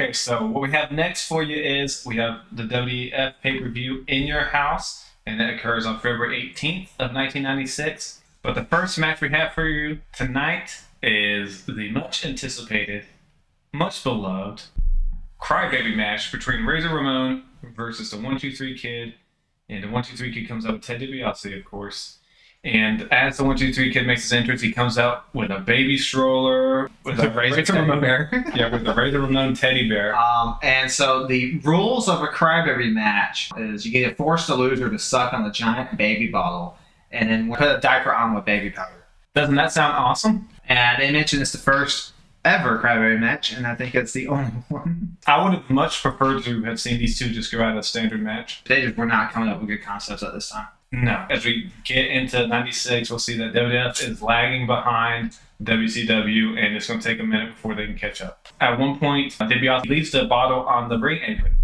Okay, so what we have next for you is we have the WWF pay-per-view In Your House, and that occurs on February 18th of 1996. But the first match we have for you tonight is the much anticipated, much beloved Crybaby match between Razor Ramon versus the 1-2-3 Kid. And the 1-2-3 Kid comes out with Ted DiBiase, of course. And as the 1-2-3 Kid makes his entrance, he comes out with a baby stroller, with a Razor Ramon bear. Yeah, with the Razor Ramon teddy bear. And so the rules of a Crybaby match is you get forced the loser to suck on the giant baby bottle, and then put a diaper on with baby powder. Doesn't that sound awesome? And they mentioned it's the first ever Crybaby match, and I think it's the only one. I would have much preferred to have seen these two just go out a standard match. They just were not coming up with good concepts at this time. No. As we get into 96, we'll see that WWF is lagging behind WCW, and it's going to take a minute before they can catch up. At one point, DiBiase leaves the bottle on the ring apron,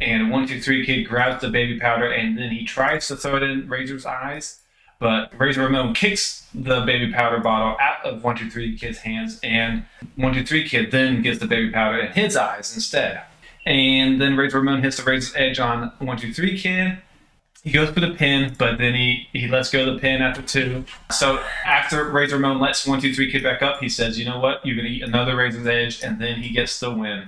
and 1-2-3 Kid grabs the baby powder, and then he tries to throw it in Razor's eyes, but Razor Ramon kicks the baby powder bottle out of 1-2-3 Kid's hands, and 1-2-3 Kid then gets the baby powder in his eyes instead. And then Razor Ramon hits the Razor's Edge on 1-2-3 Kid. He goes for the pin, but then he lets go of the pin after 2. So after Razor Ramon lets 1-2-3 Kid back up, he says, you know what, you're going to eat another Razor's Edge, and then he gets the win.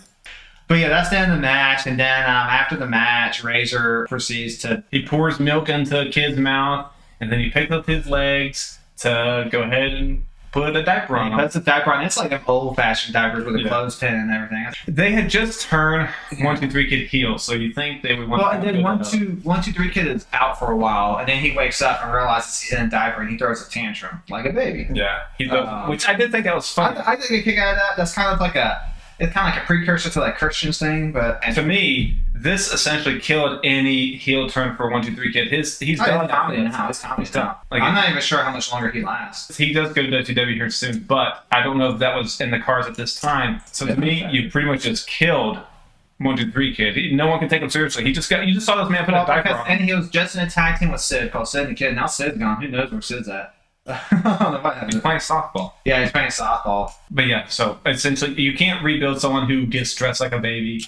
But yeah, that's the end of the match, and then after the match, Razor proceeds to... He pours milk into Kid's mouth, and then he picks up his legs to go ahead and put a diaper on him. He puts a diaper on. It's like an old-fashioned diapers with a clothespin and everything. They had just turned 1-2-3 Kid heel, so you think they would want to... Well, and then 1-2-3 Kid is out for a while, and then he wakes up and realizes he's in a diaper, and he throws a tantrum like a baby. Yeah, which I did think that was fun. I think a kick out of that. That's kind of like a... It's kind of like a precursor to like Christian's thing, but... And to me, this essentially killed any heel turn for 1-2-3 Kid. He's done comedy now. His comedy's done. Like, I'm not even sure how much longer he lasts. He does go to WCW here soon, but I don't know if that was in the cards at this time. So to me, you pretty much just killed 1-2-3 Kid. No one can take him seriously. You just saw this man put a diaper on. And he was just in a tag team with Sid called Sid and the Kid. Now Sid's gone. Who knows where Sid's at? He's playing softball. Yeah, he's playing softball. But yeah, so essentially, you can't rebuild someone who gets dressed like a baby.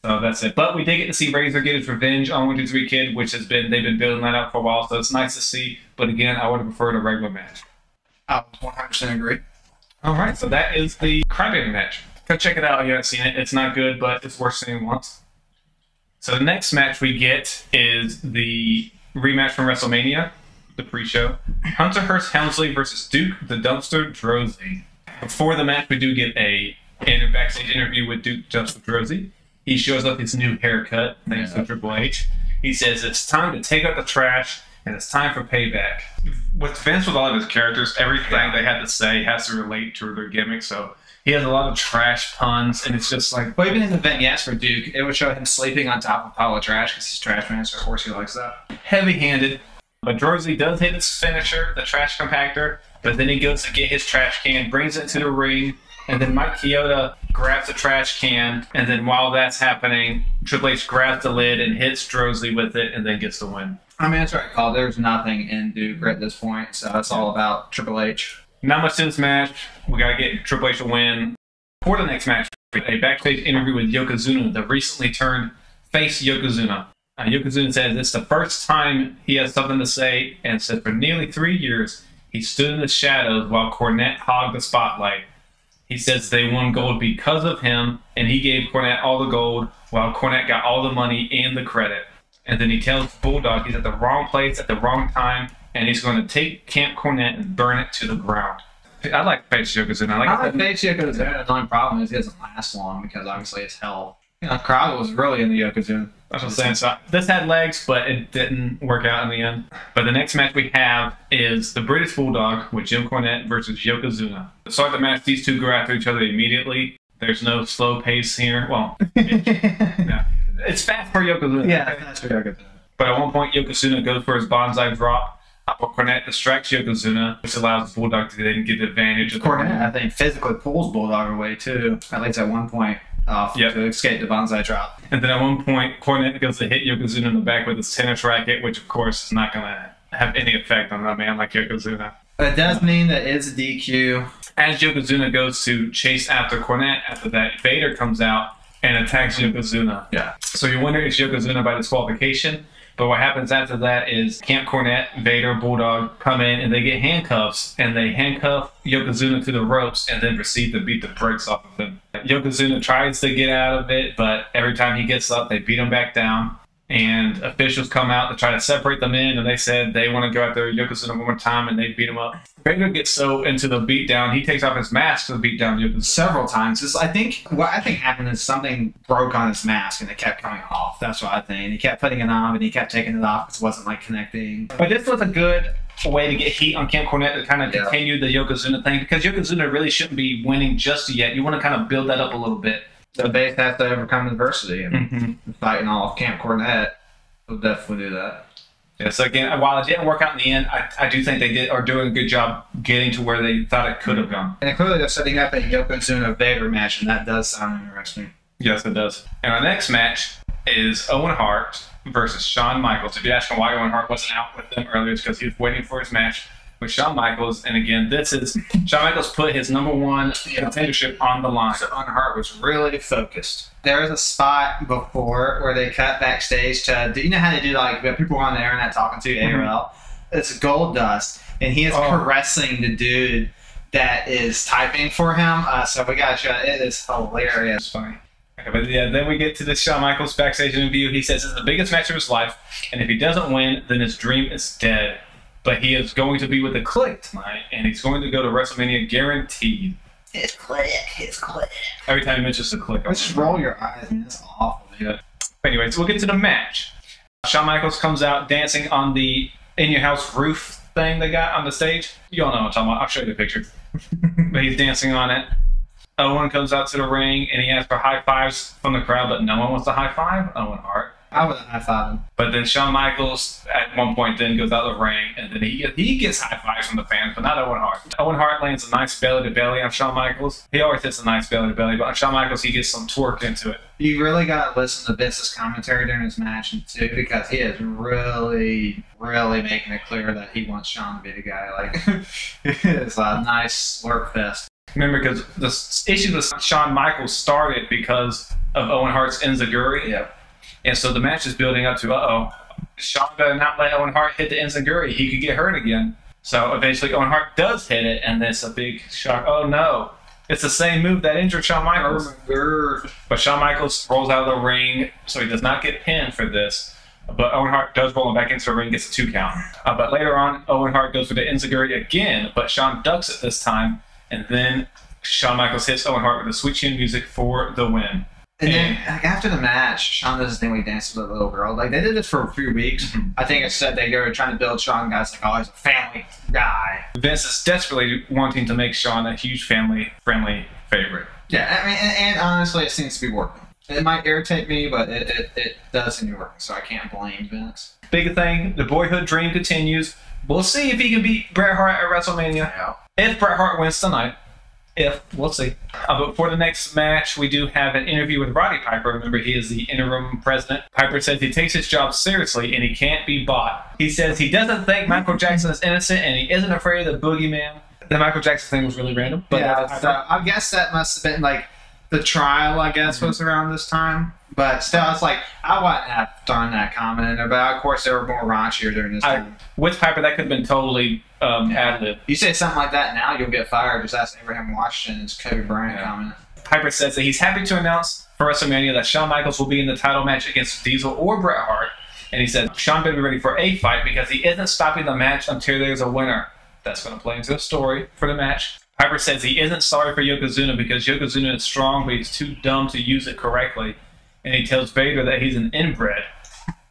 So that's it. But we did get to see Razor get his revenge on 1-2-3 Kid, which they've been building that up for a while. So it's nice to see. But again, I would have preferred a regular match. I 100% agree. All right, so that is the Crybaby match. Go check it out if you haven't seen it. It's not good, but it's worth seeing once. So the next match we get is the rematch from WrestleMania. The pre-show. Hunter Hearst Helmsley versus Duke the Dumpster Droese. Before the match, we do get a backstage interview with Duke Dumpster Droese. He shows off his new haircut, thanks to Triple H. He says it's time to take out the trash and it's time for payback. With Vince, with all of his characters, everything they had to say has to relate to their gimmick. So he has a lot of trash puns, and it's just like... Well, even in the vignettes for Duke, it would show him sleeping on top of a pile of trash because he's trash man, so of course he likes that. Heavy-handed. But Droese does hit his finisher, the trash compactor, but then he goes to get his trash can, brings it to the ring, and then Mike Chioda grabs the trash can, and then while that's happening, Triple H grabs the lid and hits Droese with it, and then gets the win. I mean, that's right, Carl. There's nothing in Duke at this point, so it's all about Triple H. Not much to this match. We got to get Triple H a win. For the next match, a backstage interview with Yokozuna, the recently turned face Yokozuna. Yokozuna says it's the first time he has something to say, and says for nearly 3 years, he stood in the shadows while Cornette hogged the spotlight. He says they won gold because of him, and he gave Cornette all the gold, while Cornette got all the money and the credit. And then he tells Bulldog he's at the wrong place at the wrong time, and he's going to take Camp Cornette and burn it to the ground. I like face Yokozuna. I like face Yokozuna. The only problem is he doesn't last long because obviously it's hell. You know, the crowd was really in the Yokozuna. That's what I'm saying. So this had legs, but it didn't work out in the end. But the next match we have is the British Bulldog with Jim Cornette versus Yokozuna. To start the match, these two go after each other immediately. There's no slow pace here. Well, yeah. It's fast for Yokozuna. Yeah, that's for Yokozuna. But at one point, Yokozuna goes for his bonsai drop. But Cornette distracts Yokozuna, which allows Bulldog to then get the advantage of Cornette, I think, physically pulls Bulldog away, too. At least at one point. To escape the bonsai drop. And then at one point, Cornette goes to hit Yokozuna in the back with his tennis racket, which of course is not going to have any effect on a man like Yokozuna. But it does mean that it's a DQ. As Yokozuna goes to chase after Cornette, after that, Vader comes out and attacks Yokozuna. Yeah. So your winner is Yokozuna by disqualification. But what happens after that is Camp Cornette, Vader, Bulldog come in and they get handcuffs and they handcuff Yokozuna to the ropes and then proceed to beat the brakes off of him. Yokozuna tries to get out of it, but every time he gets up, they beat him back down. And officials come out to try to separate them in, and they said they want to go after Yokozuna one more time, and they beat him up. Vader gets so into the beatdown, he takes off his mask to beat down Yokozuna several times. What I think happened is something broke on his mask, and it kept coming off. That's what I think. He kept putting it on, and he kept taking it off because it wasn't like connecting. But this was a good way to get heat on Camp Cornette to kind of continue the Yokozuna thing, because Yokozuna really shouldn't be winning just yet. You want to kind of build that up a little bit. So Base has to overcome adversity, and fighting off Camp Cornette will definitely do that. Yeah, so again, while it didn't work out in the end, I do think they are doing a good job getting to where they thought it could have gone. And clearly they're setting up a Yokozuna Vader match, and that does sound interesting. Yes, it does. And our next match is Owen Hart versus Shawn Michaels. If you're asking why Owen Hart wasn't out with them earlier, it's because he was waiting for his match with Shawn Michaels. And again, this is Shawn Michaels put his #1 contendership on the line. So Owen Hart was really focused. There was a spot before where they cut backstage to, you know how they do like people on the internet talking to ARL? It's Gold Dust, and he is caressing the dude that is typing for him. So we gotta show it. Is hilarious. It's funny. Okay, but yeah, then we get to this Shawn Michaels backstage interview. He says it's the biggest match of his life, and if he doesn't win, then his dream is dead. But he is going to be with the Clique tonight, and he's going to go to WrestleMania guaranteed. His Clique. Every time he mentions the Clique, just roll your eyes, man. That's awful. Yeah. Anyways, we'll get to the match. Shawn Michaels comes out dancing on the in-your-house roof thing they got on the stage. You all know what I'm talking about. I'll show you the picture. But he's dancing on it. Owen comes out to the ring, and he asks for high fives from the crowd, but no one wants to high five Owen Hart. I wouldn't high five him. But then Shawn Michaels at one point then goes out of the ring, and then he gets high fives from the fans, but not Owen Hart. Owen Hart lands a nice belly to belly on Shawn Michaels. He always hits a nice belly to belly, but on Shawn Michaels he gets some twerk into it. You really got to listen to Vince's commentary during his match too, because he is really making it clear that he wants Shawn to be the guy. Like it's a nice slurp fest. Remember, because the issue with Shawn Michaels started because of Owen Hart's enziguri. Yeah. And so the match is building up to, Shawn better not let Owen Hart hit the enziguri. He could get hurt again. So eventually Owen Hart does hit it, and it's a big shock. Oh no, it's the same move that injured Shawn Michaels. But Shawn Michaels rolls out of the ring, so he does not get pinned for this. But Owen Hart does roll him back into the ring, gets a 2 count. But later on, Owen Hart goes for the enziguri again, but Shawn ducks it this time, and then Shawn Michaels hits Owen Hart with the sweet chin music for the win. And then, like, after the match, Shawn does this thing where he dances with a little girl. Like, they did this for a few weeks. I think it said they were trying to build Shawn guys like, oh, he's a family guy. Vince is desperately wanting to make Shawn a huge family-friendly favorite. Yeah, I mean, and honestly, it seems to be working. It might irritate me, but it does seem to be working, so I can't blame Vince. Big thing, the boyhood dream continues. We'll see if he can beat Bret Hart at WrestleMania. Yeah. If Bret Hart wins tonight. We'll see. But for the next match, we do have an interview with Roddy Piper. Remember, he is the interim president. Piper says he takes his job seriously and he can't be bought. He says he doesn't think Michael Jackson is innocent and he isn't afraid of the boogeyman. The Michael Jackson thing was really random. But yeah, so I guess that must have been like the trial, I guess, was around this time. But still, it's like, I wouldn't have thrown that comment in there. But of course, they were more raunchier during this time. With Piper, that could have been totally ad-lib. You say something like that now, you'll get fired. Just ask Abraham Washington's Kobe Bryant comment. Piper says that he's happy to announce for WrestleMania that Shawn Michaels will be in the title match against Diesel or Bret Hart. And he said Shawn better be ready for a fight because he isn't stopping the match until there's a winner. That's going to play into the story for the match. Piper says he isn't sorry for Yokozuna because Yokozuna is strong, but he's too dumb to use it correctly. And he tells Vader that he's an inbred.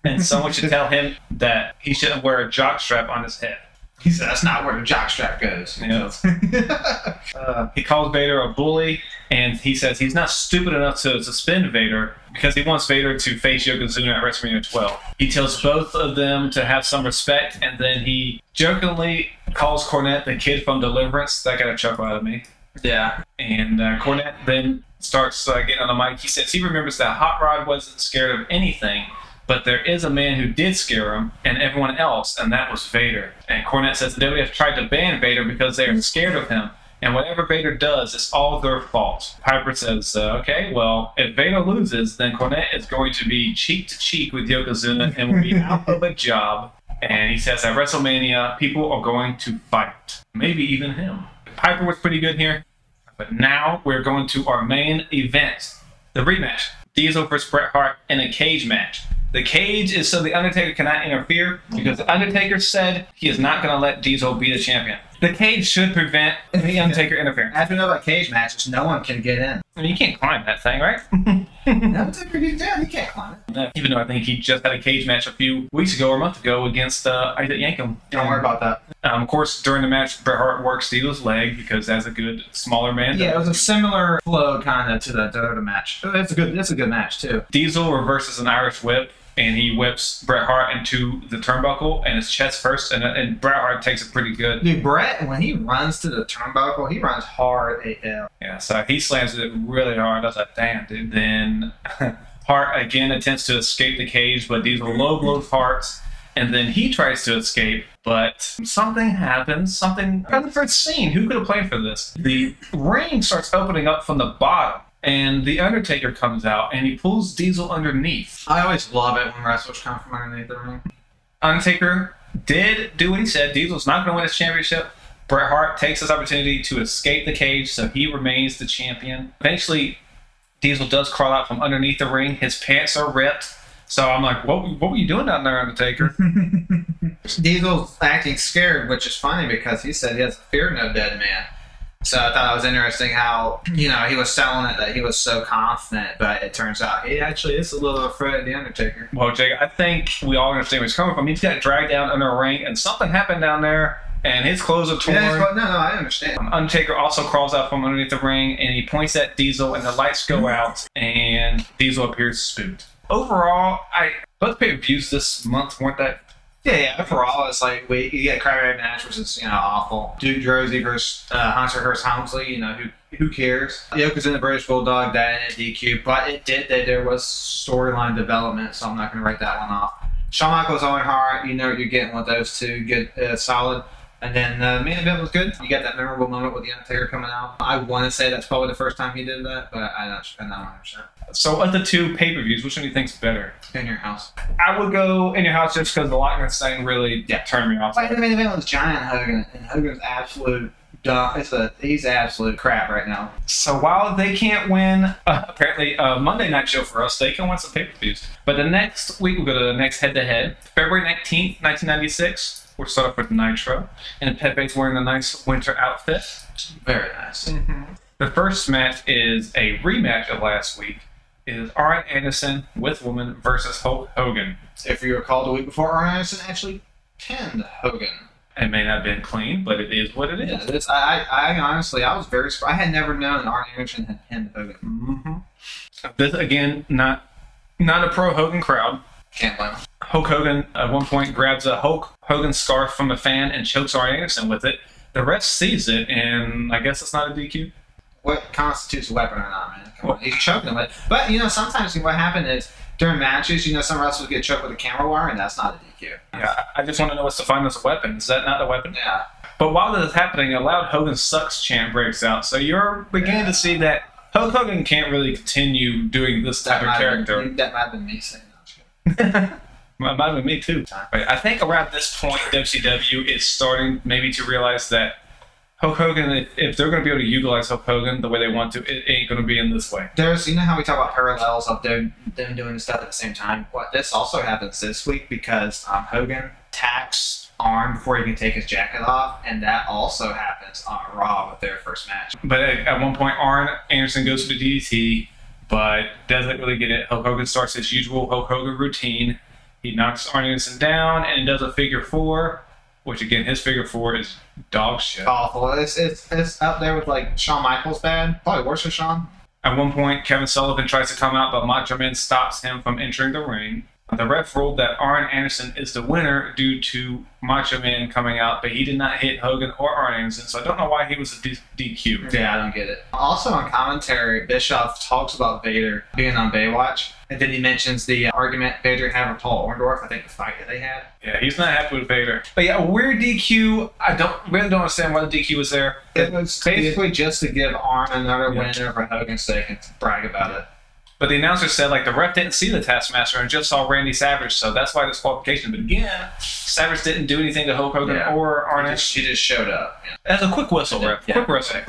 And someone should tell him that he shouldn't wear a jockstrap on his head. He said that's not where the jockstrap goes. Yeah. He calls Vader a bully, and he says he's not stupid enough to suspend Vader because he wants Vader to face Yokozuna at WrestleMania 12. He tells both of them to have some respect, and then he jokingly calls Cornette the kid from Deliverance. That got a chuckle out of me. Yeah. And Cornette then starts getting on the mic. He says he remembers that Hot Rod wasn't scared of anything, but there is a man who did scare him and everyone else, and that was Vader. And Cornette says the WWF tried to ban Vader because they are scared of him, And whatever Vader does, it's all their fault. Piper says, okay, well, if Vader loses, then Cornette is going to be cheek to cheek with Yokozuna and will be out of a job. And he says at WrestleMania, people are going to fight. Maybe even him. Piper was pretty good here. But now we're going to our main event, the rematch. Diesel versus Bret Hart in a cage match. The cage is so the Undertaker cannot interfere because the Undertaker said he is not going to let Diesel be the champion. The cage should prevent the Undertaker interfering. As we know about cage matches, no one can get in. I mean, you can't climb that thing, right? Undertaker gets down, he can't climb it. Even though I think he just had a cage match a few weeks ago or a month ago against Isaac Yankem. Don't worry about that. Of course, during the match, Bret Hart works Diesel's leg because that's a good smaller man. Yeah, it was a similar flow kind of to the other match. It's a good match too. Diesel reverses an Irish whip. And he whips Bret Hart into the turnbuckle and his chest first, and Bret Hart takes it pretty good. Dude, Bret, when he runs to the turnbuckle, he runs hard AF. Yeah, so he slams it really hard. I was like, damn, dude. Then Hart again attempts to escape the cage, but Diesel low blows Hart, and then he tries to escape, but something happens, something unforeseen. Who could have planned for this? The ring starts opening up from the bottom. And the Undertaker comes out, and he pulls Diesel underneath. I always love it when wrestlers come from underneath the ring. Undertaker did do what he said. Diesel's not going to win his championship. Bret Hart takes this opportunity to escape the cage, so he remains the champion. Eventually, Diesel does crawl out from underneath the ring. His pants are ripped. So I'm like, what were you doing down there, Undertaker? Diesel's acting scared, which is funny because he said he has a fear of no dead man. So I thought it was interesting how, he was selling it that he was so confident, but it turns out he actually is a little afraid of The Undertaker. Well, Jake, I think we all understand where he's coming from. He got dragged down under a ring, and something happened down there, and his clothes are torn. Yeah, no, I understand. Undertaker also crawls out from underneath the ring, and he points at Diesel, and the lights go out, and Diesel appears spooked. Overall, both pay-per-views this month weren't that. Yeah. Overall, it's like you get a Crybaby match, which is awful. Duke Droese versus Hunter Hearst Helmsley. Who cares? Yokozuna the British Bulldog, that in a DQ, but it did that there was storyline development, so I'm not going to write that one off. Shawn Michaels, Owen Hart, you know what you're getting with those two, good, solid. And then the main event was good. You got that memorable moment with The Undertaker coming out. I want to say that's probably the first time he did that, but I'm not 100%. So of the two pay-per-views, which one do you think's better? In Your House. I would go In Your House just because the Lochner thing really turned me off. Like, the main event was Giant Hogan, and Hogan's absolute dumb. He's absolute crap right now. So while they can't win, apparently a Monday night show for us, they can win some pay-per-views. But the next week, we'll go to the next head-to-head. February 19th, 1996. We'll start off with Nitro. And Pepe's wearing a nice winter outfit. Very nice. The first match is a rematch of last week. It is Arn Anderson with Woman versus Hulk Hogan. If you recall, the week before, Arn Anderson actually pinned Hogan. It may not have been clean, but it is what it is. Yeah, I honestly, I was very surprised. I had never known Arn Anderson had pinned Hogan. This, again, not a pro-Hogan crowd. Can't blame him. Hulk Hogan at one point grabs a Hulk Hogan scarf from a fan and chokes Arn Anderson with it. The ref sees it, and I guess it's not a DQ. What constitutes a weapon or not, man? Come on, he's choking him with it. But, sometimes what happened is, during matches, some wrestlers get choked with a camera wire, and that's not a DQ. Yeah, I just want to know what's defined as a weapon. Is that not a weapon? Yeah. But while this is happening, a loud Hogan sucks chant breaks out. So you're beginning to see that Hulk Hogan can't really continue doing this type of character. That might have been me saying that. Might have been me too. I think around this point, WCW is starting maybe to realize that Hulk Hogan, if they're going to be able to utilize Hulk Hogan the way they want to, it ain't going to be in this way. There's, how we talk about parallels of them doing stuff at the same time. This also happens this week because Hogan attacks Arn before he can take his jacket off, and that also happens on Raw with their first match. But at one point, Arn Anderson goes to the DDT, but doesn't really get it. Hulk Hogan starts his usual Hulk Hogan routine. He knocks Arn Anderson down and does a figure four, which again, his figure four is dog shit. Awful. It's up there with like Shawn Michaels bad. Probably worse than Shawn. At one point, Kevin Sullivan tries to come out, but Macho Man stops him from entering the ring. The ref ruled that Arn Anderson is the winner due to Macho Man coming out, but he did not hit Hogan or Arn Anderson, so I don't know why he was a DQ. Yeah, I don't get it. Also on commentary, Bischoff talks about Vader being on Baywatch, and then he mentions the argument Vader had with Paul Orndorff, I think the fight that they had. Yeah, he's not happy with Vader. But yeah, a weird DQ. I really don't understand why the DQ was there. It was basically just to give Arn another win over Hogan so they can brag about it. But the announcer said, like, the ref didn't see the Taskmaster and just saw Randy Savage, so that's why disqualification. But again, Savage didn't do anything to Hulk Hogan or Arn. She just showed up. That's a quick whistle, ref. Yeah, quick whistle.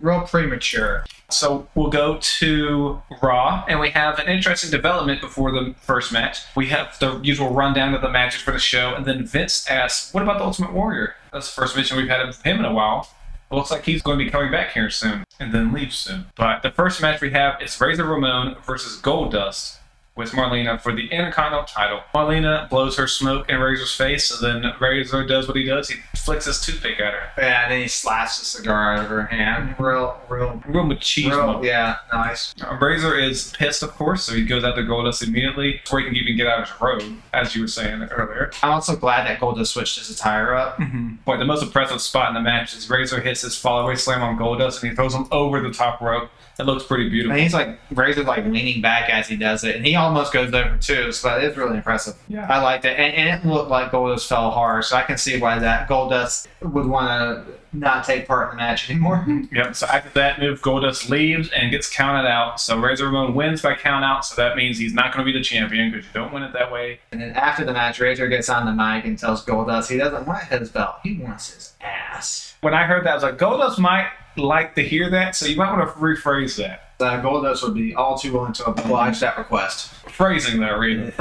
Real premature. So we'll go to Raw, and we have an interesting development before the first match. We have the usual rundown of the matches for the show, and then Vince asks, what about the Ultimate Warrior? That's the first mention we've had of him in a while. It looks like he's going to be coming back here soon, and then leave soon. But the first match we have is Razor Ramon versus Goldust with Marlena for the Intercontinental title. Marlena blows her smoke in Razor's face, and then Razor does what he does. He flicks his toothpick at her. Yeah, and then he slaps the cigar out of her hand. Real machismo. Yeah, nice. Razor is pissed, of course, so he goes after Goldust immediately before he can even get out of his road, as you were saying earlier. I'm also glad that Goldust switched his attire up. But the most impressive spot in the match is Razor hits his fallaway slam on Goldust, and he throws him over the top rope. It looks pretty beautiful. And he's like, Razor's like leaning back as he does it, and he almost goes over too, so it's really impressive. Yeah. I liked it. And it looked like Goldust fell hard, so I can see why that Goldust would want to not take part in the match anymore. Yep, so after that move, Goldust leaves and gets counted out. So Razor Ramon wins by count out, so that means he's not going to be the champion because you don't win it that way. And then after the match, Razor gets on the mic and tells Goldust he doesn't want his belt, he wants his ass. When I heard that, I was like, Goldust might like to hear that, so you might want to rephrase that. Goldust would be all too willing to oblige that request. Phrasing that, really.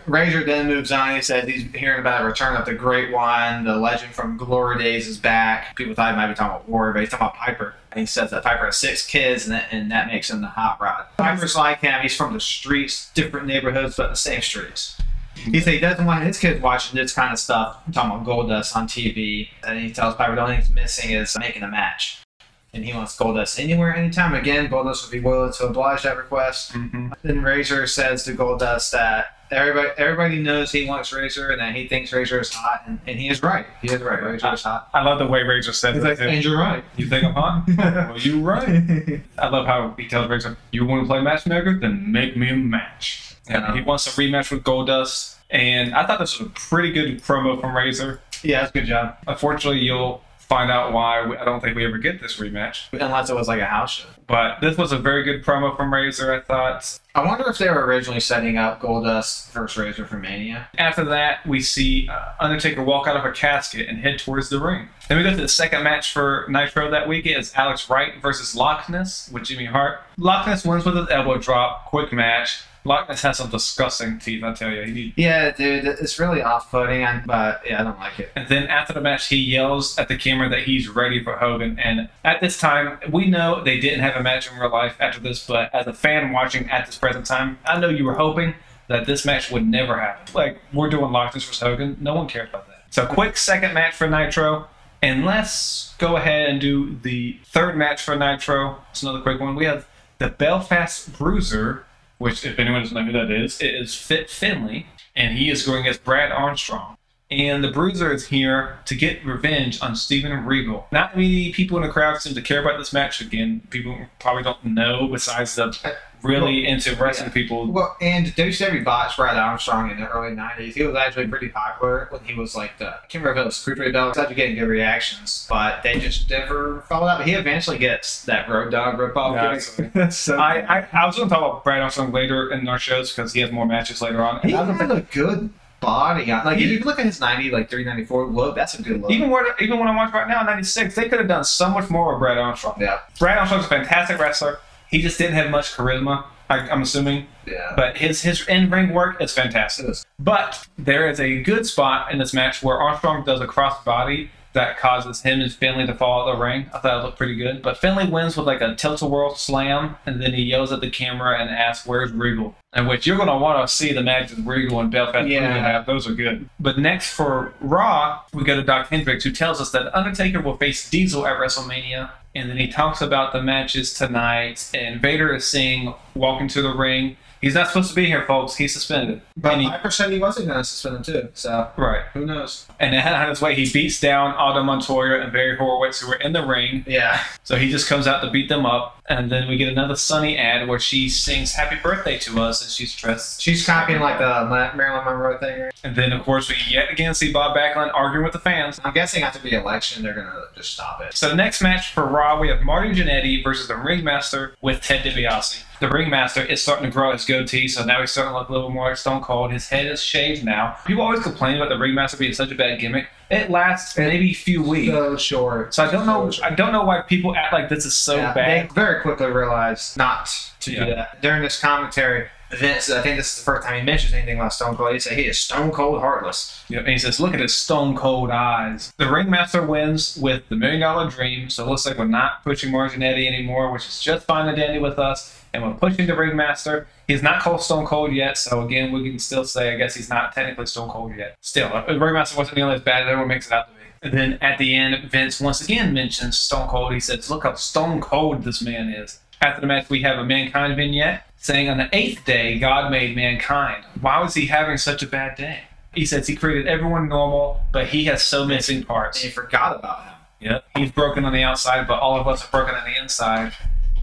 Razor then moves on. He says he's hearing about a return of the Great One. The legend from Glory Days is back. People thought he might be talking about Warrior, but he's talking about Piper. And he says that Piper has 6 kids, and that makes him the hot rod. Piper's like him. He's from the streets, different neighborhoods, but the same streets. He said he doesn't want his kids watching this kind of stuff. I'm talking about Goldust on TV. And he tells Piper the only thing he's missing is making a match. And he wants Goldust anywhere, anytime. Again, Goldust would be willing to oblige that request. Then Razor says to Goldust that everybody knows he wants Razor and that he thinks Razor is hot, and he is right. He is right. Razor is hot. I love the way Razor says it. Like, and you're right. You think I'm hot? Well, you're right. I love how he tells Razor, you want to play matchmaker? Then make me a match. And he wants a rematch with Goldust. And I thought this was a pretty good promo from Razor. Yeah, that's a good job. Unfortunately, you'll find out why I don't think we ever get this rematch. Unless it was like a house show. But this was a very good promo from Razor, I thought. I wonder if they were originally setting up Goldust versus Razor for Mania. After that, we see Undertaker walk out of a casket and head towards the ring. Then we go to the second match for Nitro that weekend. It's Alex Wright versus Loch Ness with Jimmy Hart. Loch Ness wins with his elbow drop. Quick match. Loch Ness has some disgusting teeth, I tell you. Yeah, dude, it's really off-putting, but yeah, I don't like it. And then after the match, he yells at the camera that he's ready for Hogan. And at this time, we know they didn't have a match in real life after this, but as a fan watching at this present time, I know you were hoping that this match would never happen. Like, we're doing Loch Ness versus Hogan. No one cared about that. So, quick second match for Nitro. And let's go ahead and do the third match for Nitro. It's another quick one. We have the Belfast Bruiser, which, if anyone doesn't know who that is, it is Fit Finlay, and he is going against Brad Armstrong. And the Bruiser is here to get revenge on Steven Regal. Not many people in the crowd seem to care about this match. Again, people probably don't know besides the really into wrestling people. Well, and WCW botched Brad Armstrong in the early 90s. He was actually pretty popular when he was like I can't remember if it was Cruiserweight belt. He was actually getting good reactions, but they just never followed up. But he eventually gets that Road Dogg ripoff. Yeah, so I was going to talk about Brad Armstrong later in our shows because he has more matches later on. He had a good body. Like, if you look at his 90, like 394 look, that's a good look. Even when I watch right now, 96, they could have done so much more with Brad Armstrong. Yeah. Brad Armstrong's a fantastic wrestler. He just didn't have much charisma, I'm assuming. Yeah. But his in-ring work is fantastic. It is. But there is a good spot in this match where Armstrong does a crossbody that causes him and Finlay to fall out of the ring. I thought it looked pretty good. But Finlay wins with like a tilt-a-whirl slam, and then he yells at the camera and asks, "Where's Regal?" In which you're going to want to see the matches Regal and Belfast have. Those are good. But next for Raw, we go to Doc Hendricks, who tells us that Undertaker will face Diesel at WrestleMania. And then he talks about the matches tonight, and Vader is seeing walking to the ring. He's not supposed to be here, folks. He's suspended. But Piper said he wasn't going to suspend him too. So right, who knows? And then on his way, he beats down Aldo Montoya and Barry Horowitz, who were in the ring. Yeah. So he just comes out to beat them up, and then we get another Sunny ad where she sings "Happy Birthday" to us, and she's dressed. She's copying like the Marilyn Monroe thing. Right? And then, of course, we yet again see Bob Backlund arguing with the fans. I'm guessing after the election, they're gonna just stop it. So the next match for Raw, we have Marty Jannetty versus the Ringmaster with Ted DiBiase. The Ringmaster is starting to grow his goatee, so now he's starting to look a little more like Stone Cold. His head is shaved now. People always complain about the Ringmaster being such a bad gimmick. It lasts maybe a few weeks. So short. So I don't know. I don't know why people act like this is so bad. They very quickly realized not to do that. During this commentary, Vince, I think this is the first time he mentions anything about Stone Cold. He said he is Stone Cold Heartless. Yeah, and he says, look at his stone cold eyes. The Ringmaster wins with the $1 Million Dream, so it looks like we're not pushing Marty Jannetty anymore, which is just fine and dandy with us. And we're pushing the Ringmaster. He's not called Stone Cold yet, so again, we can still say, I guess he's not technically Stone Cold yet. Still, the Ringmaster wasn't nearly as bad as everyone makes it out to be. And then at the end, Vince once again mentions Stone Cold. He says, look how stone cold this man is. After the match, we have a Mankind vignette saying on the 8th day, God made mankind. Why was he having such a bad day? He says he created everyone normal, but he has so missing parts. And he forgot about him. Yep. He's broken on the outside, but all of us are broken on the inside.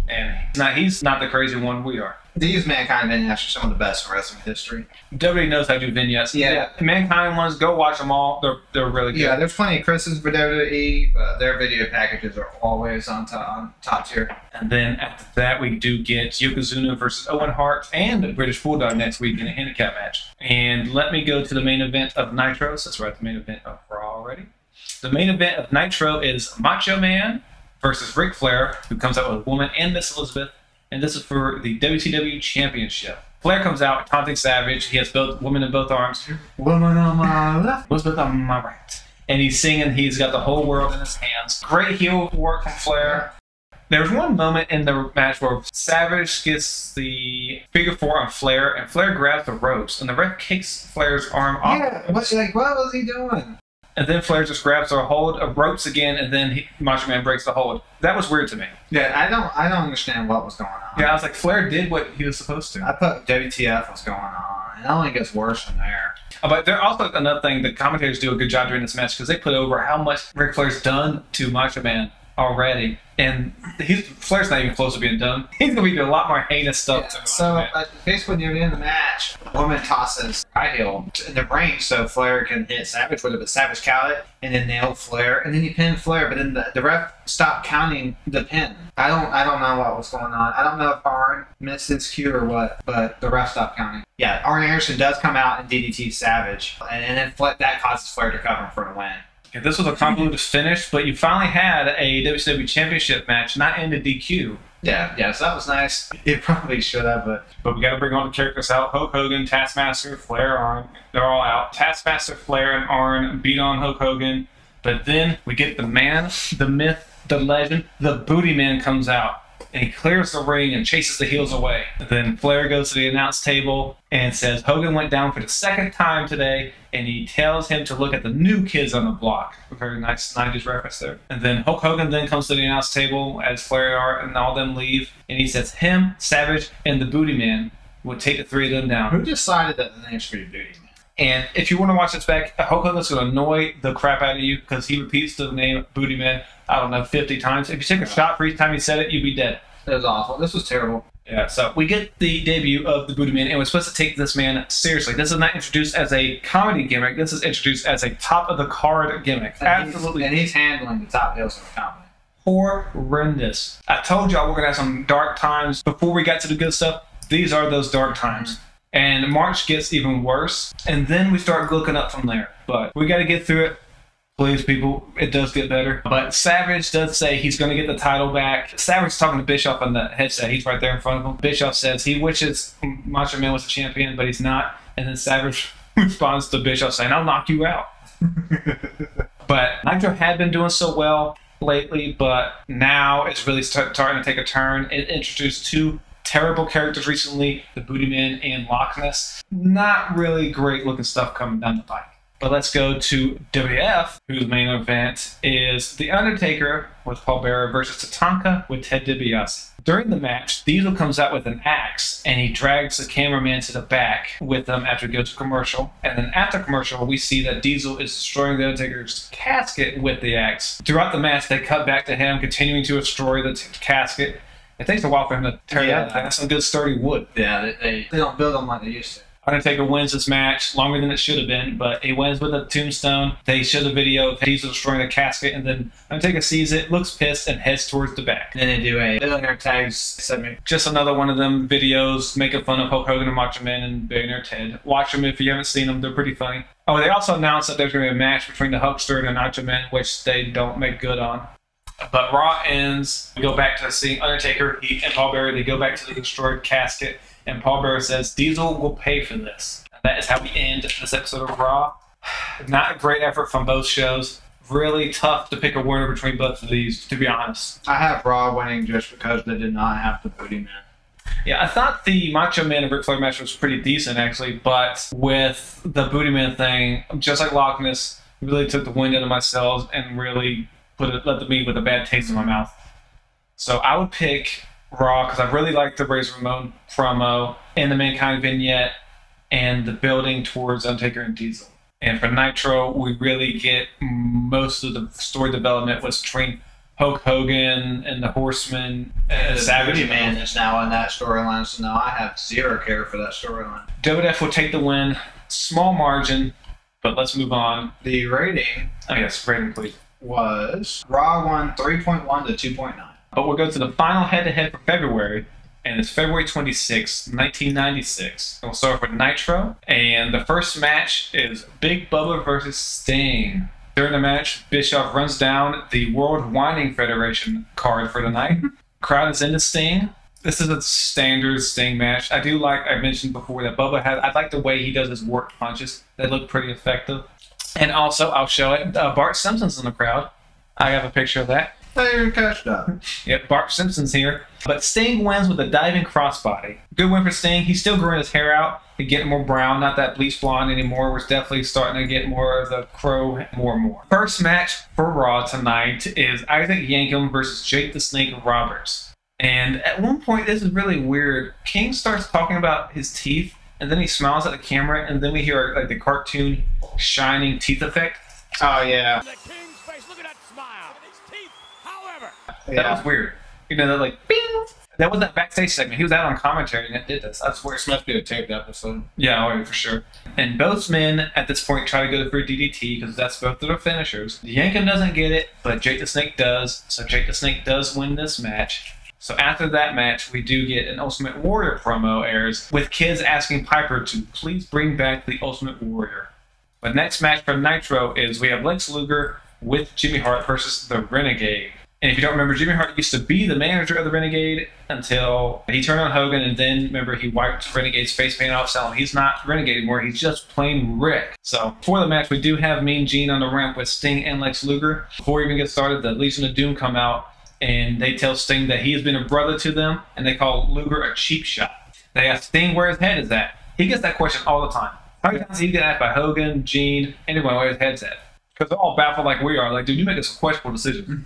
And he's not the crazy one, we are. These Mankind vignettes are some of the best in wrestling history. WWE knows how to do vignettes. Yeah. Mankind ones, go watch them all. They're really good. Yeah, there's plenty of criticism for WWE, but their video packages are always on top tier. And then after that, we do get Yokozuna versus Owen Hart and British Bulldog next week in a handicap match. And let me go to the main event of Nitro. So that's right, the main event of Raw already. The main event of Nitro is Macho Man versus Ric Flair, who comes out with a woman and Miss Elizabeth. And this is for the WCW Championship. Flair comes out taunting Savage. He has both women in both arms. Woman on my left, Elizabeth on my right. And he's singing. He's got the whole world in his hands. Great heel work from Flair. There's one moment in the match where Savage gets the figure 4 on Flair, and Flair grabs the ropes, and the ref kicks Flair's arm off. Yeah, what was he doing? And then Flair just grabs the hold of ropes again, and then Macho Man breaks the hold. That was weird to me. Yeah, I don't understand what was going on. Yeah, I was like, Flair did what he was supposed to. I thought WTF was going on, and it only gets worse from there. But there also another thing, the commentators do a good job during this match because they put over how much Ric Flair's done to Macho Man already. And Flair's not even close to being done. He's going to be doing a lot more heinous stuff. Yeah, so basically near the end of the match, the woman tosses high heel in the ring so Flair can hit Savage with it, but Savage counted and then nailed Flair, and then he pinned Flair, but then the ref stopped counting the pin. I don't know what was going on. I don't know if Arn missed his cue or what, but the ref stopped counting. Yeah, Arn Anderson does come out and DDT Savage, and then that causes Flair to cover him for the win. Yeah, this was a convoluted finish, but you finally had a WCW Championship match, not ended DQ. Yeah, so that was nice. It probably should have, but we got to bring all the characters out. Hulk Hogan, Taskmaster, Flair, Arn, they're all out. Taskmaster, Flair, and Arn beat on Hulk Hogan, but then we get the man, the myth, the legend, the Booty Man comes out. And he clears the ring and chases the heels away. Then Flair goes to the announce table and says Hogan went down for the 2nd time today, and he tells him to look at the new kids on the block. A very nice 90s reference there. And then Hulk Hogan then comes to the announce table as Flair and all them leave, and he says him, Savage, and the Booty Man would take the 3 of them down. Who decided that the name's for your Booty Man? And if you want to watch this back, Hulk Hogan's going to annoy the crap out of you because he repeats the name Booty Man, I don't know, 50 times. If you took a shot for each time he said it, you'd be dead. It was awful. This was terrible. Yeah, so we get the debut of the Booty Man, and we're supposed to take this man seriously. This is not introduced as a comedy gimmick. This is introduced as a top-of-the-card gimmick. Absolutely. And he's handling the top heels of the comedy. Horrendous. I told y'all we're going to have some dark times. Before we got to the good stuff, these are those dark times. And March gets even worse, and then we start looking up from there. But we got to get through it. Please, people, it does get better. But Savage does say he's going to get the title back. Savage's talking to Bischoff on the headset. He's right there in front of him. Bischoff says he wishes Macho Man was a champion, but he's not. And then Savage responds to Bischoff saying, I'll knock you out. But Nitro had been doing so well lately, but now it's really starting to take a turn. It introduced 2 terrible characters recently, the Booty Man and Loch Ness. Not really great looking stuff coming down the pike. But let's go to WWF, whose main event is The Undertaker with Paul Bearer versus Tatanka with Ted DiBiase. During the match, Diesel comes out with an axe and he drags the cameraman to the back with him after he goes to commercial. And then after commercial, we see that Diesel is destroying The Undertaker's casket with the axe. Throughout the match, they cut back to him continuing to destroy the casket. It takes a while for him to tear that down. That's some good sturdy wood. Yeah, they don't build them like they used to. Undertaker wins this match longer than it should have been, but he wins with a tombstone. They show the video of Diesel destroying the casket, and then Undertaker sees it, looks pissed, and heads towards the back. And then they do a billionaire tags segment. Just another one of them videos making fun of Hulk Hogan and Macho Man and Billionaire Ted. Watch them if you haven't seen them; they're pretty funny. Oh, they also announced that there's going to be a match between the Hulkster and the Macho Man, which they don't make good on. But Raw ends. We go back to seeing Undertaker, he and Paul Bearer. They go back to the destroyed casket. And Paul Bearer says, Diesel will pay for this. And that is how we end this episode of Raw. Not a great effort from both shows. Really tough to pick a winner between both of these, to be honest. I have Raw winning just because they did not have the Booty Man. Yeah, I thought the Macho Man and Ric Flair match was pretty decent, actually. But with the Booty Man thing, just like Loch Ness, really took the wind out of my sails and really left me with a bad taste in my mouth. So I would pick Raw because I really like the Razor Ramon promo and the Mankind vignette and the building towards Undertaker and Diesel. And for Nitro, we really get most of the story development was between Hulk Hogan and the Horsemen and Savage Man is now in that storyline, so now I have zero care for that storyline. WWF will take the win, small margin, but let's move on. The rating, oh yes, rating please, was Raw won 3.1 to 2.9. But we'll go to the final head-to-head for February, and it's February 26, 1996. And we'll start with Nitro, and the first match is Big Bubba versus Sting. During the match, Bischoff runs down the World Whining Federation card for the night. Crowd is into Sting. This is a standard Sting match. I do like, I mentioned before, that Bubba I like the way he does his work punches. They look pretty effective. And also, I'll show it, Bart Simpson's in the crowd. I have a picture of that. They catched up. Yep, Bart Simpson's here. But Sting wins with a diving crossbody. Good win for Sting. He's still growing his hair out. He's getting more brown, not that bleach blonde anymore. We're definitely starting to get more of the crow more and more. First match for Raw tonight is Isaac Yankem versus Jake the Snake Roberts. And at one point, this is really weird. King starts talking about his teeth, and then he smiles at the camera, and then we hear like the cartoon shining teeth effect. Oh, yeah. That was weird. You know, they're like, bing! That was that backstage segment. He was out on commentary and it did this. I swear. This must be a taped episode. Yeah, oh, for sure. And both men at this point try to go for a DDT because that's both of their finishers. Yankem doesn't get it, but Jake the Snake does. So Jake the Snake does win this match. So after that match, we do get an Ultimate Warrior promo airs with kids asking Piper to please bring back the Ultimate Warrior. But next match for Nitro is we have Lex Luger with Jimmy Hart versus the Renegade. And if you don't remember, Jimmy Hart used to be the manager of the Renegade until he turned on Hogan, and then, remember, he wiped Renegade's face paint off, so he's not Renegade anymore, he's just plain Rick. So, for the match, we do have Mean Gene on the ramp with Sting and Lex Luger. Before we even get started, the Legion of Doom come out, and they tell Sting that he has been a brother to them, and they call Luger a cheap shot. They ask Sting where his head is at. He gets that question all the time. How many times he get asked by Hogan, Gene, anyone where his head's at? Because they're all baffled like we are. Like, dude, you make some questionable decisions.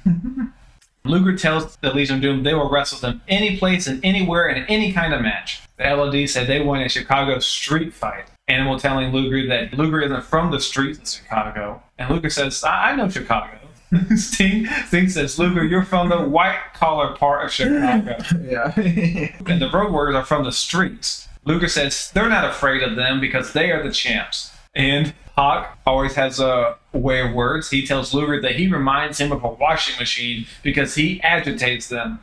Luger tells the Legion of Doom they will wrestle them any place and anywhere in any kind of match. The LOD said they won a Chicago street fight. Animal telling Luger that Luger isn't from the streets of Chicago. And Luger says, I know Chicago. Sting says, Luger, you're from the white-collar part of Chicago. Yeah. And the Road Warriors are from the streets. Luger says they're not afraid of them because they are the champs. And Hawk always has a way of words. He tells Luger that he reminds him of a washing machine because he agitates them.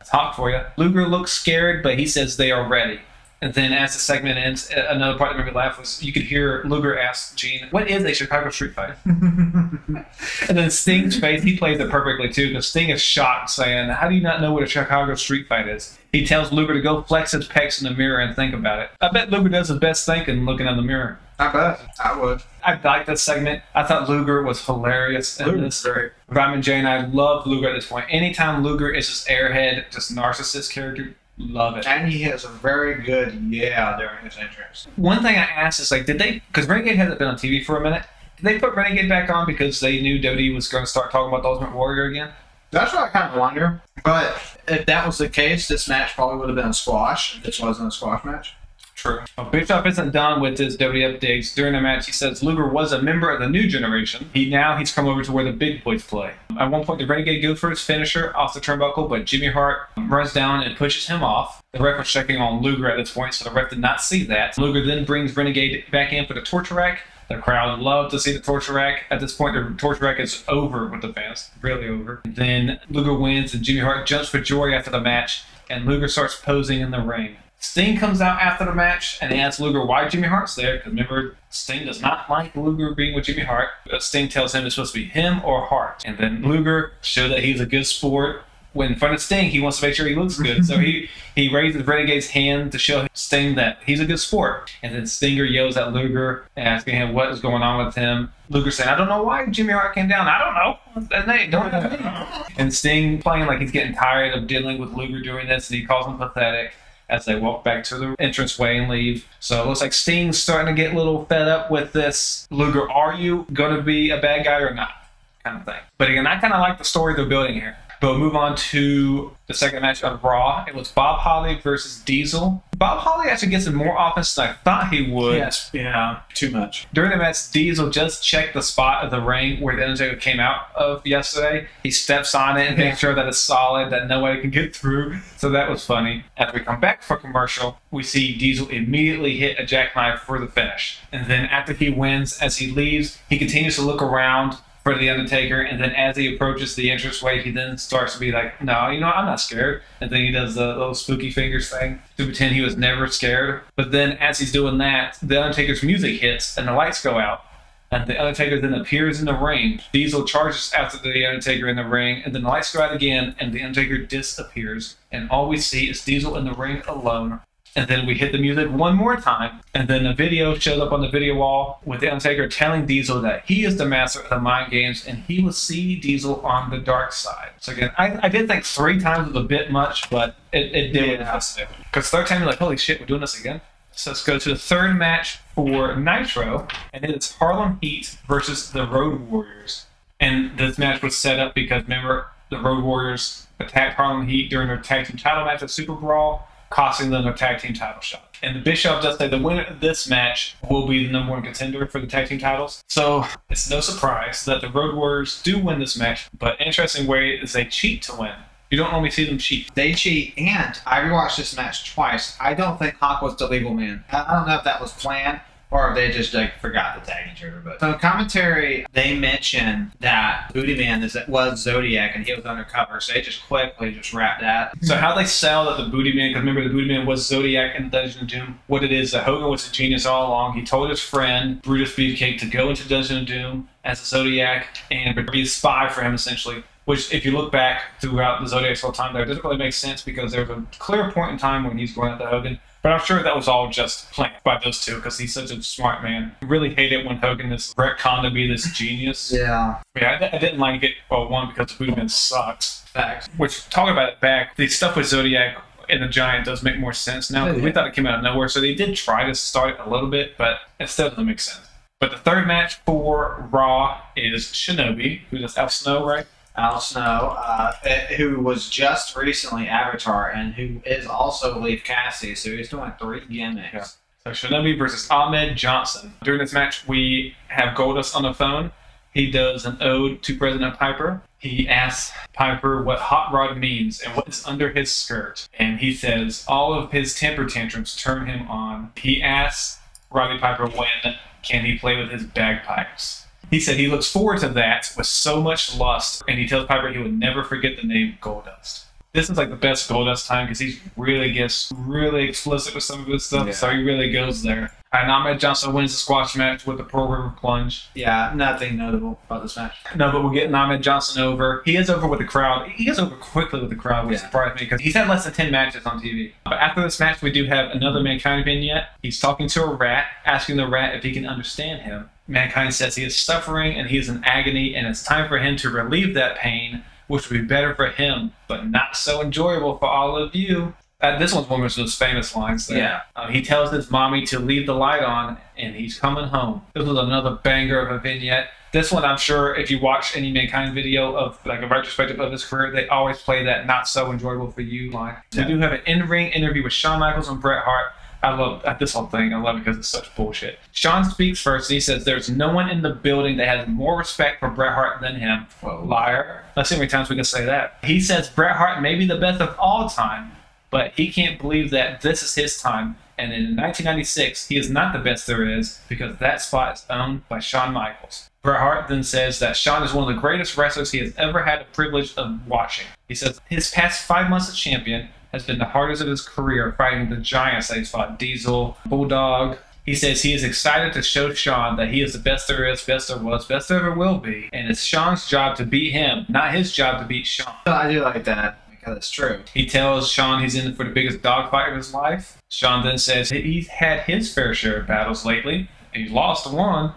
It's Hawk for you. Luger looks scared, but he says they are ready. And then as the segment ends, another part that made me laugh was you could hear Luger ask Gene, what is a Chicago street fight? And then Sting's face, he plays it perfectly too, because Sting is shocked, saying, how do you not know what a Chicago street fight is? He tells Luger to go flex his pecs in the mirror and think about it. I bet Luger does his best thinking looking in the mirror. I bet. I would. I liked this segment. I thought Luger was hilarious. Luger's great. Ryman J and I love Luger at this point. Anytime Luger is this airhead, just narcissist character, Love it. And he has a very good during his entrance. One thing I asked is, like, did they, because Renegade hasn't been on TV for a minute, did they put Renegade back on because they knew WWE was going to start talking about the Ultimate Warrior again? That's what I kind of wonder. But if that was the case, this match probably would have been a squash if this wasn't a squash match. True. Well, Bischoff isn't done with his WWF digs. During the match, he says Luger was a member of the new generation. He's come over to where the big boys play. At one point, the Renegade goes for his finisher off the turnbuckle, but Jimmy Hart runs down and pushes him off. The ref was checking on Luger at this point, so the ref did not see that. Luger then brings Renegade back in for the torture rack. The crowd loved to see the torture rack. At this point, the torture rack is over with the fans. Really over. Then Luger wins, and Jimmy Hart jumps for joy after the match, and Luger starts posing in the ring. Sting comes out after the match and he asks Luger why Jimmy Hart's there, because remember, Sting does not like Luger being with Jimmy Hart. But Sting tells him it's supposed to be him or Hart. And then Luger showed that he's a good sport. When in front of Sting, he wants to make sure he looks good. So he raises Renegade's hand to show Sting that he's a good sport. And then Stinger yells at Luger, asking him what is going on with him. Luger saying, I don't know why Jimmy Hart came down. I don't know. And Sting playing like he's getting tired of dealing with Luger doing this, and he calls him pathetic as they walk back to the entranceway and leave. So it looks like Sting's starting to get a little fed up with this. Luger, are you going to be a bad guy or not? Kind of thing. But again, I kind of like the story they're building here. But we'll move on to the second match of Raw. It was Bob Holly versus Diesel. Bob Holly actually gets in more offense than I thought he would. Yes, yeah, too much. During the match, Diesel just checked the spot of the ring where the Undertaker came out of yesterday. He steps on it and makes sure that it's solid, that nobody can get through. So that was funny. After we come back for commercial, we see Diesel immediately hit a jackknife for the finish. And then after he wins, as he leaves, he continues to look around for the Undertaker, and then as he approaches the entranceway, he then starts to be like, no, you know, I'm not scared. And then he does the little spooky fingers thing to pretend he was never scared. But then as he's doing that, the Undertaker's music hits and the lights go out. And the Undertaker then appears in the ring. Diesel charges after the Undertaker in the ring, and then the lights go out again, and the Undertaker disappears. And all we see is Diesel in the ring alone. And then we hit the music one more time, and then a video shows up on the video wall with the Undertaker telling Diesel that he is the master of the mind games and he will see Diesel on the dark side. So again, I did think 3 times was a bit much, but it did what it has to do. Because third time you're like, holy shit, we're doing this again? So let's go to the third match for Nitro, and it is Harlem Heat versus the Road Warriors. And this match was set up because, remember, the Road Warriors attacked Harlem Heat during their tag team title match at SuperBrawl, costing them their tag team title shot. And the Bischoff does say the winner of this match will be the #1 contender for the tag team titles. So it's no surprise that the Road Warriors do win this match, but interesting way is they cheat to win. You don't normally see them cheat. They cheat, and I rewatched this match twice. I don't think Hawk was the legal man. I don't know if that was planned or if they just like forgot the tag trigger. But so commentary, they mentioned that Booty Man was Zodiac and he was undercover, so they just quickly just wrapped that. So how they sell that the Booty Man, because remember the Booty Man was Zodiac in Dungeon of Doom. What it is that Hogan was a genius all along. He told his friend Brutus Beefcake to go into Dungeon of Doom as a Zodiac and be a spy for him essentially. Which, if you look back throughout the Zodiac's whole time there, doesn't really make sense because there's a clear point in time when he's going after Hogan. But I'm sure that was all just planned by those two because he's such a smart man. I really hate it when Hogan is retconned to be this genius. Yeah. Yeah, I didn't like it, well, one, because the Booty Man sucks. Facts. Which, talking about it back, the stuff with Zodiac and the Giant does make more sense now. We thought it came out of nowhere, so they did try to start it a little bit, but it still doesn't make sense. But the third match for Raw is Shinobi, who does Al Snow, right? Al Snow, who was just recently Avatar and who is also Leif Cassie, so he's doing 3 gimmicks. Yeah. So Shinobi versus Ahmed Johnson. During this match, we have Goldust on the phone. He does an ode to President Piper. He asks Piper what hot rod means and what is under his skirt. And he says all of his temper tantrums turn him on. He asks Roddy Piper when can he play with his bagpipes. He said he looks forward to that with so much lust, and he tells Piper he would never forget the name Goldust. This is like the best Goldust time because he really gets really explicit with some of his stuff, so he really goes there. And Ahmed Johnson wins the squash match with the Pearl River Plunge. Yeah, nothing notable about this match. No, but we're getting Ahmed Johnson over. He is over with the crowd. He gets over quickly with the crowd, which surprised me because he's had less than 10 matches on TV. But after this match, we do have another Mankind vignette. He's talking to a rat, asking the rat if he can understand him. Mankind says he is suffering and he is in agony, and it's time for him to relieve that pain, which would be better for him, but not so enjoyable for all of you. This one's one of those famous lines there. Yeah. He tells his mommy to leave the light on, and he's coming home. This was another banger of a vignette. This one, I'm sure, if you watch any Mankind video of like a retrospective of his career, they always play that "not so enjoyable for you" line. Yeah. We do have an in-ring interview with Shawn Michaels and Bret Hart. I love this whole thing. I love it because it's such bullshit. Shawn speaks first, and he says there's no one in the building that has more respect for Bret Hart than him. Whoa. Liar. Let's see how many times we can say that. He says Bret Hart may be the best of all time, but he can't believe that this is his time. And in 1996, he is not the best there is because that spot is owned by Shawn Michaels. Bret Hart then says that Shawn is one of the greatest wrestlers he has ever had the privilege of watching. He says his past 5 months as champion has been the hardest of his career, fighting the giants that he's fought, Diesel, Bulldog. He says he is excited to show Shawn that he is the best there is, best there was, best there ever will be, and it's Shawn's job to beat him, not his job to beat Shawn. I do like that because it's true. He tells Shawn he's in for the biggest dogfight of his life. Shawn then says he's had his fair share of battles lately, and he's lost one.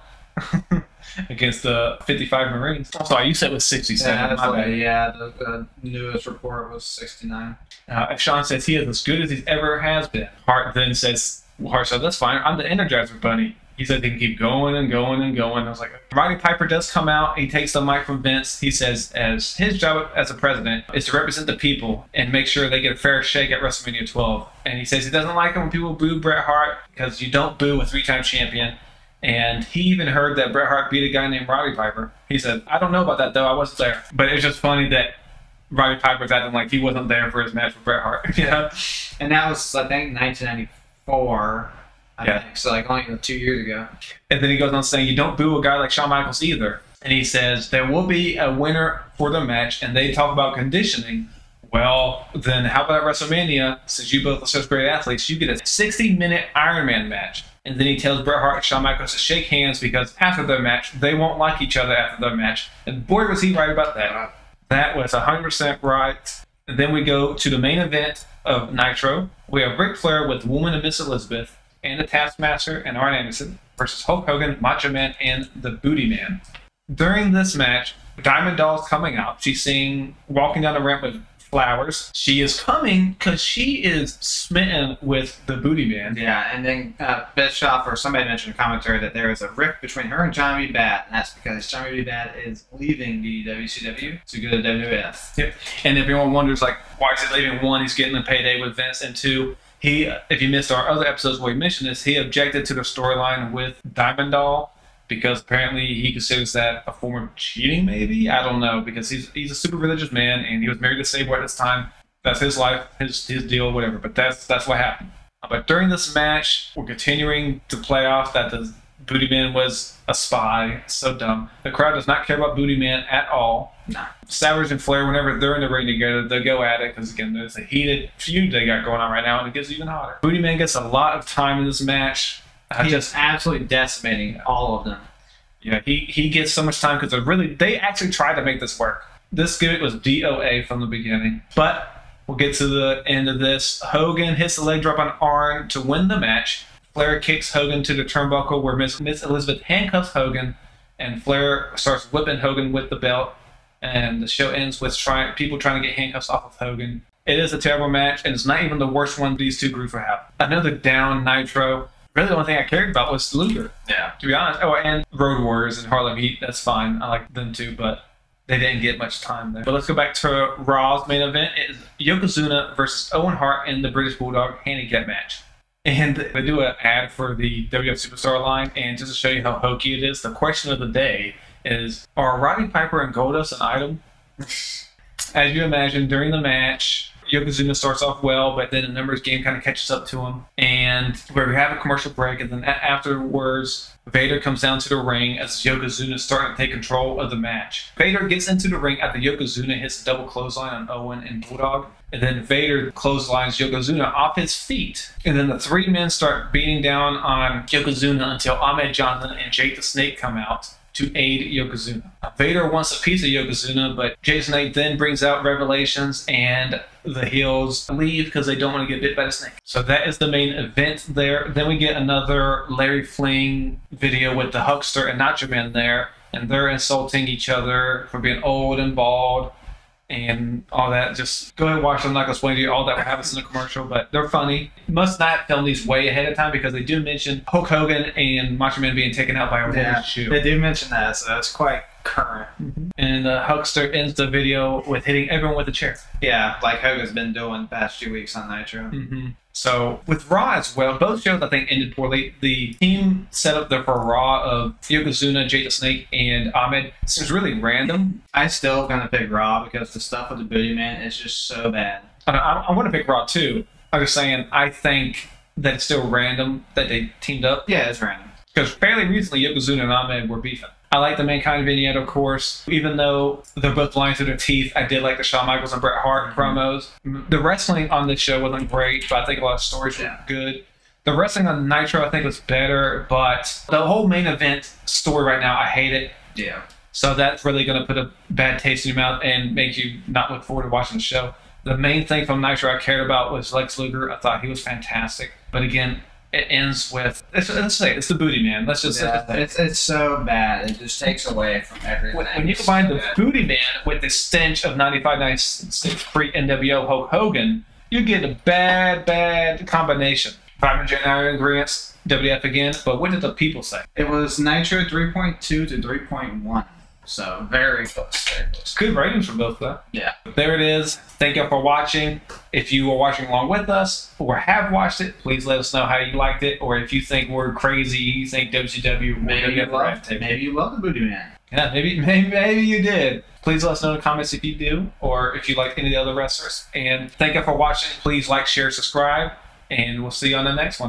Against the 55 Marines. I'm sorry, you said it was 67. The newest report was 69. Shawn says he is as good as he ever has been. Hart then says, that's fine. I'm the Energizer Bunny. He said he can keep going and going and going. I was like, Roddy Piper does come out. He takes the mic from Vince. He says, as his job as a president is to represent the people and make sure they get a fair shake at WrestleMania 12. And he says he doesn't like it when people boo Bret Hart because you don't boo a 3-time champion. And he even heard that Bret Hart beat a guy named Roddy Piper. He said, I don't know about that, though. I wasn't there. But it's just funny that Roddy Piper's acting like he wasn't there for his match with Bret Hart. Yeah. And that was, I think, 1994. I think. So, like, only 2 years ago. And then he goes on saying, you don't boo a guy like Shawn Michaels either. And he says, there will be a winner for the match. And they talk about conditioning. Well, then how about at WrestleMania, since you both are such great athletes, you get a 60-minute Ironman match. And then he tells Bret Hart and Shawn Michaels to shake hands because after their match, they won't like each other after their match. And boy, was he right about that. That was 100% right. And then we go to the main event of Nitro. We have Ric Flair with Woman and Miss Elizabeth and the Taskmaster and Arn Anderson versus Hulk Hogan, Macho Man, and the Booty Man. During this match, Diamond Doll's coming out. She's seen walking down the ramp with flowers. She is coming because she is smitten with the Booty Man. Yeah, and then Bischoff or somebody mentioned in a commentary that there is a rift between her and Johnny B. Bad, and that's because Johnny B. Bad is leaving the WCW to go to WWF. Yep. And if anyone wonders, like, why is he leaving? One, he's getting a payday with Vince, and two, he, if you missed our other episodes where we mentioned this, he objected to the storyline with Diamond Doll because apparently he considers that a form of cheating, maybe? I don't know, because he's a super religious man, and he was married to Sable at this time. That's his life, his deal, whatever, but that's what happened. But during this match, we're continuing to play off that the Booty Man was a spy. So dumb. The crowd does not care about Booty Man at all. Nah. Savage and Flair, whenever they're in the ring together, they go at it, because again, there's a heated feud they got going on right now, and it gets even hotter. Booty Man gets a lot of time in this match. He's just absolutely decimating all of them. Yeah, he gets so much time because they actually tried to make this work. This gimmick was DOA from the beginning. But we'll get to the end of this. Hogan hits the leg drop on Arn to win the match. Flair kicks Hogan to the turnbuckle where Miss Elizabeth handcuffs Hogan, and Flair starts whipping Hogan with the belt. And the show ends with people trying to get handcuffs off of Hogan. It is a terrible match, and it's not even the worst one these two groups have. Another down Nitro. Really, the only thing I cared about was Luger. Yeah. To be honest. Oh, and Road Warriors and Harlem Heat. That's fine. I like them too, but they didn't get much time there. But let's go back to Raw's main event. It is Yokozuna versus Owen Hart in the British Bulldog handicap match. And they do an ad for the WWF Superstar line, and just to show you how hokey it is, the question of the day is, are Roddy Piper and Goldust an item? As you imagine, during the match, Yokozuna starts off well, but then the numbers game kind of catches up to him. And where we have a commercial break, and then afterwards, Vader comes down to the ring as Yokozuna is starting to take control of the match. Vader gets into the ring after Yokozuna hits a double clothesline on Owen and Bulldog. And then Vader clotheslines Yokozuna off his feet. And then the three men start beating down on Yokozuna until Ahmed Johnson and Jake the Snake come out to aid Yokozuna. Vader wants a piece of Yokozuna, but Jake the Snake then brings out Revelations, and the heels leave because they don't want to get bit by the snake. So that is the main event there. Then we get another Larry Fling video with the Huckster and Nacho Man there, and they're insulting each other for being old and bald. and all that. Just go ahead and watch them. I'm not going to explain to you all that what happens in the commercial, but they're funny. Must not film these way ahead of time because they do mention Hulk Hogan and Macho Man being taken out by a woman's shoe. They do mention that, so that's quite current. And Hulkster ends the video with hitting everyone with a chair. Yeah, like Hogan's been doing the past 2 weeks on Nitro. So with Raw as well, both shows I think ended poorly. The team set up there for Raw of Yokozuna, Jake the Snake, and Ahmed seems really random. I'm still gonna pick Raw because the stuff with the Booty Man is just so bad. I want to pick Raw too. I'm just saying I think that it's still random that they teamed up. Yeah, it's random. Because fairly recently, Yokozuna and Ahmed were beefing. I like the Mankind vignette, of course. Even though they're both lying through their teeth, I did like the Shawn Michaels and Bret Hart promos. The wrestling on this show wasn't great, but I think a lot of stories were good. The wrestling on Nitro, I think, was better, but the whole main event story right now, I hate it. Yeah. So that's really going to put a bad taste in your mouth and make you not look forward to watching the show. The main thing from Nitro I cared about was Lex Luger. I thought he was fantastic. But again, it ends with, let's say it's the Booty Man. Let's just it's so bad. It just takes away from everything. When you combine the Booty Man with the stench of 95-96 pre-NWO Hulk Hogan, you get a bad combination. I'm in general agreement, WWF again, but what did the people say? It was Nitro 3.2 to 3.1. So very close, very close. Good ratings for both, though. Yeah. There it is. Thank you for watching. If you are watching along with us or have watched it, please let us know how you liked it. Or if you think we're crazy, you think WCW, maybe you love the Booty Man. Yeah, maybe you did. Please let us know in the comments if you do, or if you like any of the other wrestlers. And thank you for watching. Please like, share, subscribe, and we'll see you on the next one.